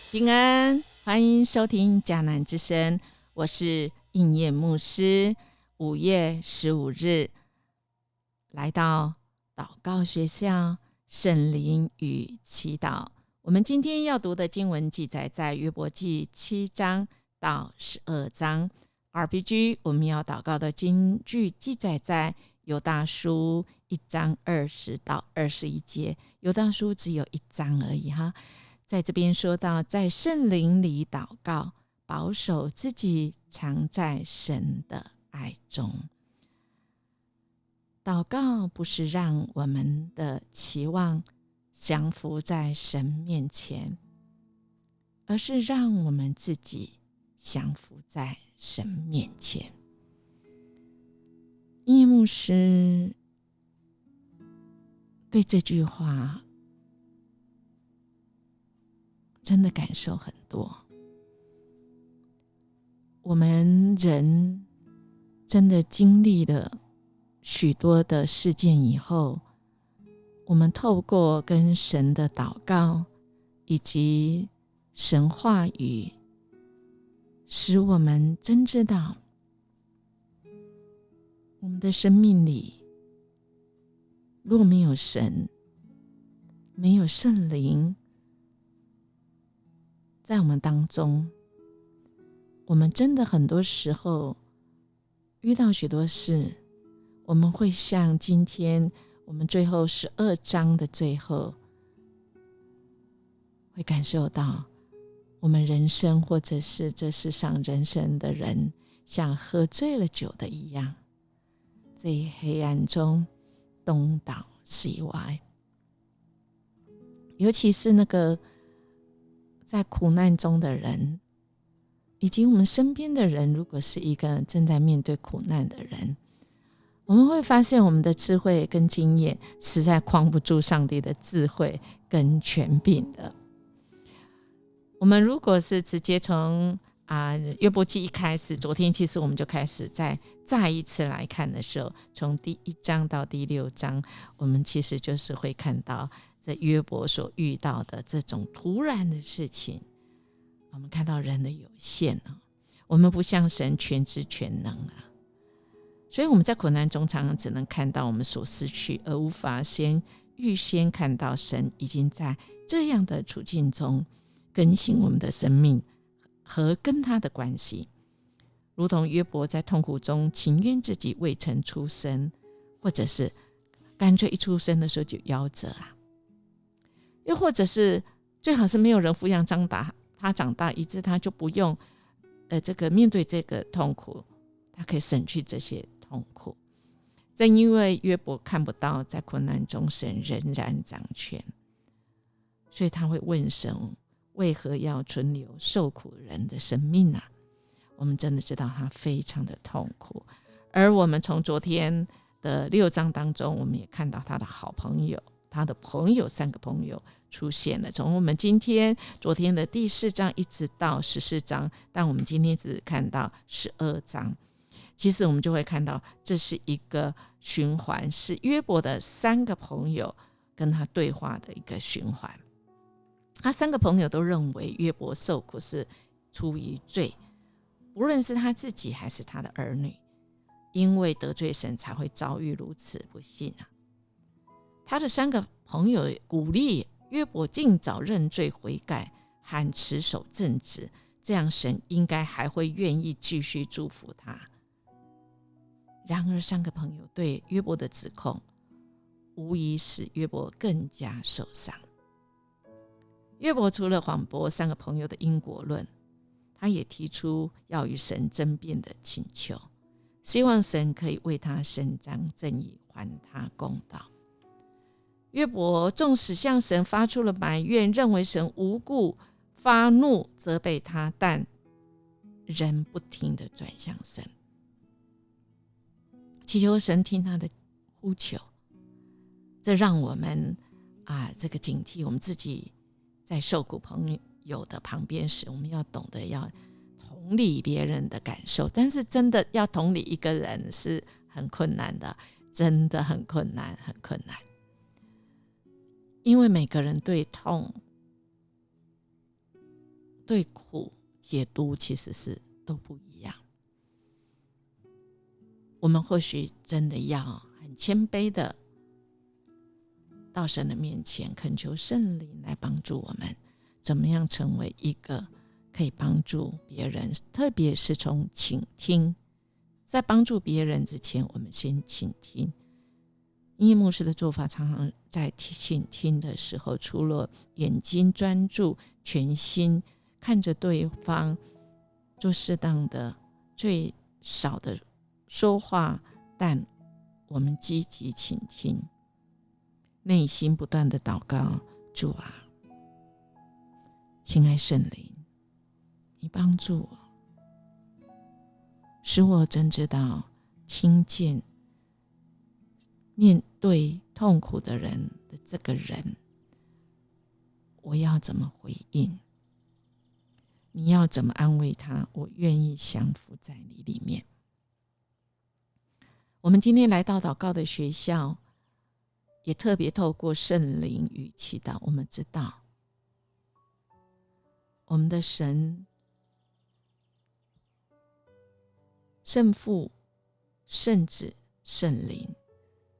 平安，欢迎收听迦南之声，我是应验牧师。5月15日来到祷告学校，圣灵与祈祷。我们今天要读的经文记载在约伯记7章到12章。RPG 我们要祷告的经句记载在犹大书1章20到21节。犹大书只有1章而已哈。在这边说到，在圣灵里祷告，保守自己常在神的爱中。祷告不是让我们的期望降服在神面前，而是让我们自己降服在神面前。应验牧师对这句话真的感受很多。我们人真的经历了许多的事件以后，我们透过跟神的祷告以及神话语，使我们真知道我们的生命里若没有神，没有圣灵在我们当中，我们真的很多时候遇到许多事，我们会像今天我们最后12章的最后，会感受到我们人生或者是这世上人生的人像喝醉了酒的一样，在黑暗中东倒西歪。尤其是那个在苦难中的人，以及我们身边的人，如果是一个正在面对苦难的人，我们会发现我们的智慧跟经验实在框不住上帝的智慧跟权柄的。我们如果是直接从约伯记一开始，昨天其实我们就开始再一次来看的时候，从第1章到第6章，我们其实就是会看到这约伯所遇到的这种突然的事情。我们看到人的有限，我们不像神全知全能所以我们在苦难中常常只能看到我们所失去，而无法预先看到神已经在这样的处境中更新我们的生命和跟他的关系。如同约伯在痛苦中情愿自己未曾出生，或者是干脆一出生的时候就夭折又或者是最好是没有人抚养他长大，以致他就不用面对这个痛苦，他可以省去这些痛苦。正因为约伯看不到在困难中神仍然掌权，所以他会问神，为何要存留受苦人的生命我们真的知道他非常的痛苦。而我们从昨天的6章当中，我们也看到他的好朋友，他的朋友3个朋友出现了。从我们昨天的第4章一直到14章，但我们今天只看到12章。其实我们就会看到这是一个循环，是约伯的3个朋友跟他对话的一个循环。他3个朋友都认为约伯受苦是出于罪，无论是他自己还是他的儿女，因为得罪神才会遭遇如此不幸他的3个朋友鼓励约伯尽早认罪悔改和持守正直，这样神应该还会愿意继续祝福他。然而3个朋友对约伯的指控无疑使约伯更加受伤。约伯除了反驳3个朋友的因果论，他也提出要与神争辩的请求，希望神可以为他伸张正义，还他公道。约伯纵使向神发出了埋怨，认为神无故发怒责备他，但仍不停地转向神，祈求神听他的呼求。这让我们这个警惕，我们自己在受苦朋友的旁边时，我们要懂得要同理别人的感受。但是真的要同理一个人是很困难的，真的很困难，很困难。因为每个人对痛对苦解读其实是都不一样。我们或许真的要很谦卑的到神的面前，恳求圣灵来帮助我们，怎么样成为一个可以帮助别人，特别是从倾听，在帮助别人之前，我们先倾听。音乐牧师的做法常常在倾听的时候，除了眼睛专注，全心看着对方，做适当的最少的说话，但我们积极倾听，内心不断的祷告，主啊，亲爱圣灵，你帮助我，使我真知道听见面对痛苦的人的这个人，我要怎么回应？你要怎么安慰他？我愿意降服在你里面。我们今天来到祷告的学校，也特别透过圣灵与祈祷，我们知道我们的神圣父、圣子、圣灵，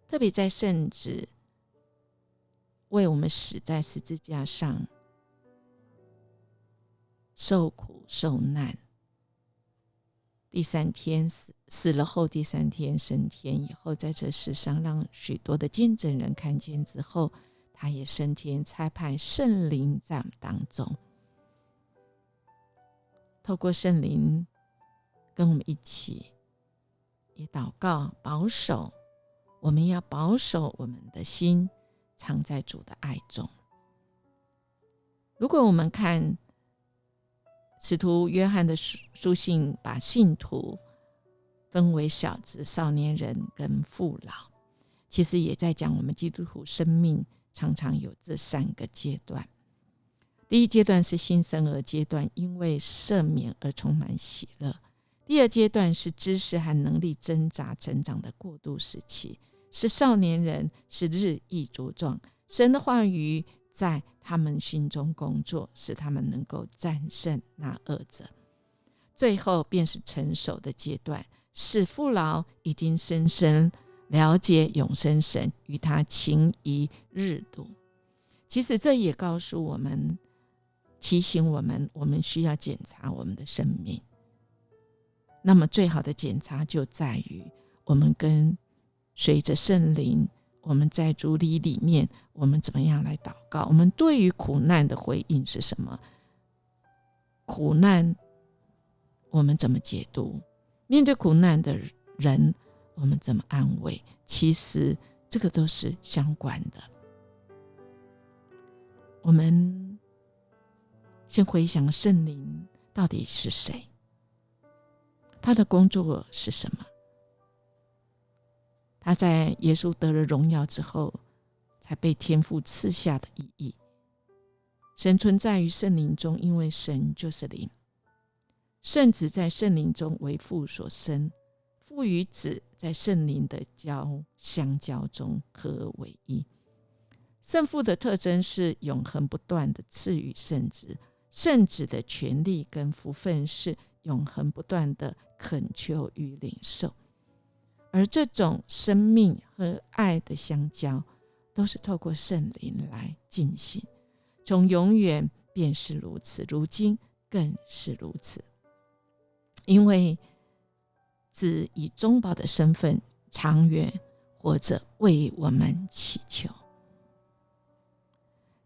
特别在圣子为我们死在十字架上受苦受难，第三天 死了后，第三天升天以后，在这世上让许多的见证人看见之后，他也升天，差派圣灵在我们当中，透过圣灵跟我们一起也祷告保守，我们要保守我们的心藏在主的爱中。如果我们看使徒约翰的书信，把信徒分为小子、少年人跟父老，其实也在讲我们基督徒生命常常有这3个阶段。第一阶段是新生儿阶段，因为赦免而充满喜乐。第二阶段是知识和能力挣扎成长的过渡时期，是少年人，是日益茁壮，神的话语在他们心中工作，使他们能够战胜那恶者。最后便是成熟的阶段，是父老已经深深了解永生神，与他情谊日笃。其实这也告诉我们，提醒我们，我们需要检查我们的生命。那么最好的检查就在于我们跟随着圣灵，我们在主里面，我们怎么样来祷告？我们对于苦难的回应是什么？苦难我们怎么解读？面对苦难的人，我们怎么安慰？其实这个都是相关的。我们先回想圣灵到底是谁，他的工作是什么？他在耶稣得了荣耀之后，才被天父赐下的意义。神存在于圣灵中，因为神就是灵。圣子在圣灵中为父所生，父与子在圣灵的相交中合而为一。圣父的特征是永恒不断的赐予圣子，圣子的权利跟福分是永恒不断的恳求与领受。而这种生命和爱的相交，都是透过圣灵来进行，从永远便是如此，如今更是如此。因为子以中保的身份长远活着为我们祈求。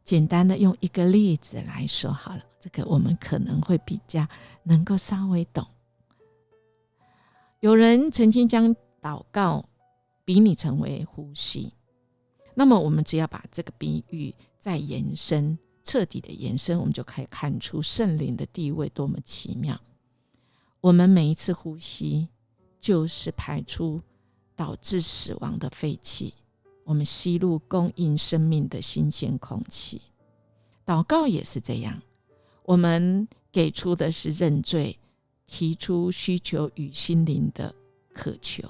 简单的用一个例子来说好了，这个我们可能会比较能够稍微懂。有人曾经将祷告比拟成为呼吸，那么我们只要把这个比喻再延伸，彻底的延伸，我们就可以看出圣灵的地位多么奇妙。我们每一次呼吸就是排出导致死亡的废气，我们吸入供应生命的新鲜空气。祷告也是这样，我们给出的是认罪，提出需求与心灵的渴求，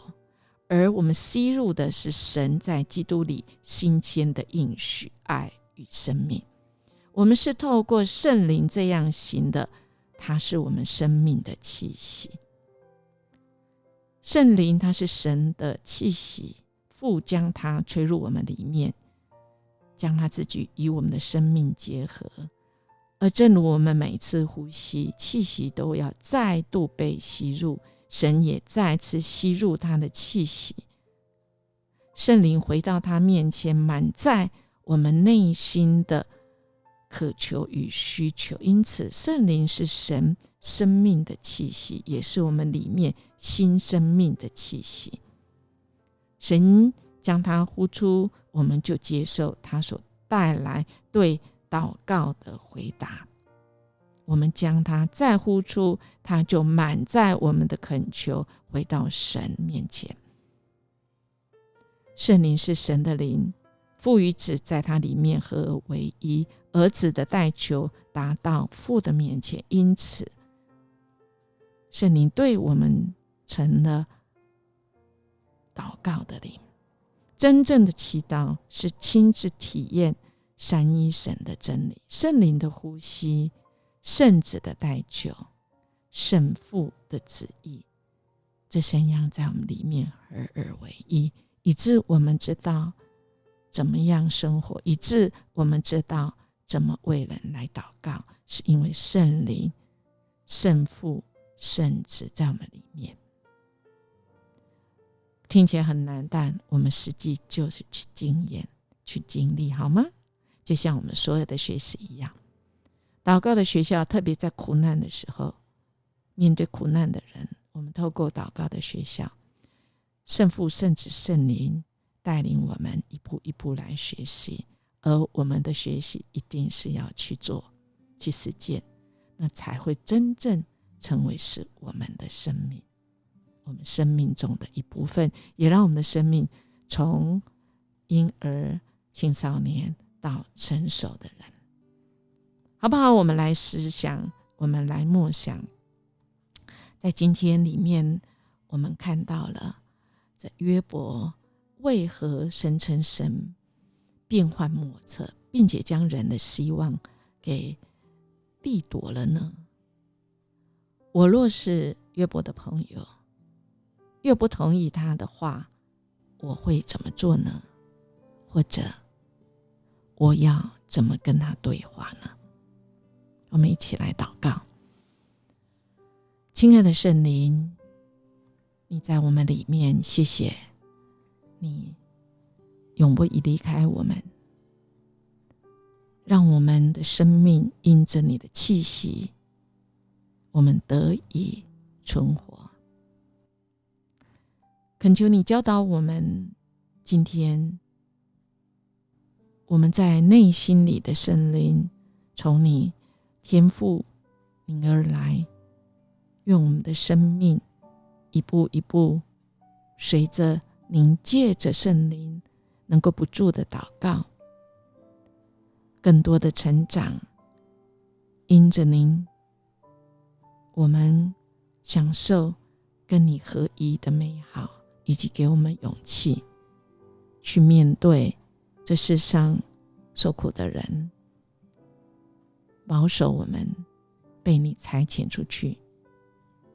而我们吸入的是神在基督里新鲜的应许、爱与生命。我们是透过圣灵这样行的它是我们生命的气息。圣灵它是神的气息，父将它吹入我们里面，将它自己与我们的生命结合。而正如我们每次呼吸，气息都要再度被吸入，神也再次吸入他的气息，圣灵回到他面前，满载我们内心的渴求与需求。因此圣灵是神生命的气息，也是我们里面新生命的气息。神将它呼出，我们就接受它所带来对祷告的回答。我们将它再呼出，它就满载我们的恳求回到神面前。圣灵是神的灵，父与子在它里面合而为一，儿子的代求达到父的面前。因此圣灵对我们成了祷告的灵。真正的祈祷是亲自体验三一神的真理，圣灵的呼吸，圣子的代求，圣父的旨意，这三样在我们里面合而为一，以致我们知道怎么样生活，以致我们知道怎么为人来祷告，是因为圣灵、圣父、圣子在我们里面。听起来很难，但我们实际就是去经验、去经历，好吗？就像我们所有的学习一样，祷告的学校，特别在苦难的时候，面对苦难的人，我们透过祷告的学校，圣父、圣子、圣灵带领我们一步一步来学习，而我们的学习一定是要去做、去实践，那才会真正成为是我们的生命，我们生命中的一部分，也让我们的生命从婴儿、青少年到成熟的人，好不好？我们来思想，我们来默想，在今天里面，我们看到了这约伯为何声称神变幻莫测，并且将人的希望给掠夺了呢？我若是约伯的朋友，又不同意他的话，我会怎么做呢？或者我要怎么跟他对话呢？我们一起来祷告。亲爱的圣灵，你在我们里面，谢谢你永不离开我们，让我们的生命因着你的气息，我们得以存活。恳求你教导我们，今天我们在内心里的圣灵从你天父你而来，用我们的生命一步一步随着您借着圣灵能够不住的祷告，更多的成长，因着您我们享受跟你合一的美好，以及给我们勇气去面对这世上受苦的人，保守我们被你差遣出去，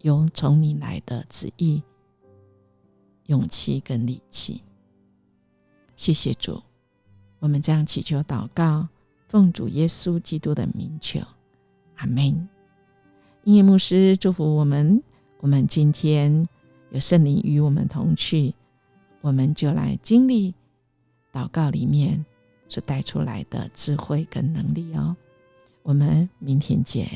有从你来的旨意、勇气跟力气。谢谢主，我们这样祈求祷告，奉主耶稣基督的名求，阿们。音乐牧师祝福我们今天有圣灵与我们同去，我们就来经历祷告里面所带出来的智慧跟能力哦。我们明天见。